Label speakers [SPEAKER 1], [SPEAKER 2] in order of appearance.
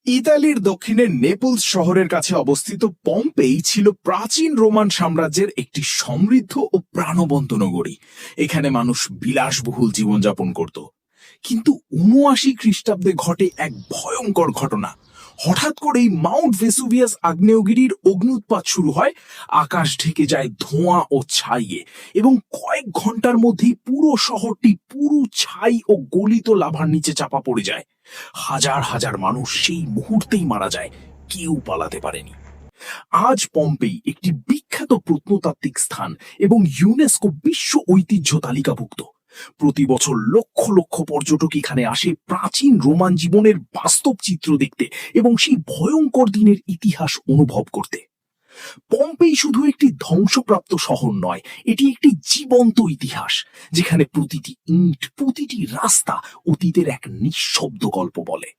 [SPEAKER 1] ইতালির দক্ষিণের নেপলস শহরের কাছে অবস্থিত পম্পেই ছিল প্রাচীন রোমান সাম্রাজ্যের একটি সমৃদ্ধ ও প্রাণবন্ত নগরী। এখানে মানুষ বিলাসবহুল জীবনযাপন করত। কিন্তু ৭৯ খ্রিস্টাব্দে ঘটে এক ভয়ঙ্কর ঘটনা। হঠাৎ করেই মাউন্ট ভেসুভিয়াস আগ্নেয়গিরির অগ্ন্যুৎপাত শুরু হয়। আকাশ ঢেকে যায় ধোঁয়া ও ছাইয়ে, এবং কয়েক ঘন্টার মধ্যেই পুরো শহরটি পুরো ছাই ও গলিত লাভার নিচে চাপা পড়ে যায়। হাজার হাজার মানুষ সেই মুহূর্তেই মারা যায়, কেউ পালাতে পারেনি। আজ পম্পেই একটি বিখ্যাত প্রত্নতাত্ত্বিক স্থান এবং ইউনেস্কো বিশ্ব ঐতিহ্য তালিকাভুক্ত। প্রতি বছর লক্ষ লক্ষ পর্যটক এখানে আসে প্রাচীন রোমান জীবনের বাস্তব চিত্র দেখতে এবং সেই ভয়ঙ্কর দিনের ইতিহাস অনুভব করতে। পম্পেই শুধু একটি ধ্বংসপ্রাপ্ত শহর নয়, এটি একটি জীবন্ত ইতিহাস, যেখানে প্রতিটি ইট, প্রতিটি রাস্তা অতীতের এক নিঃশব্দ গল্প বলে।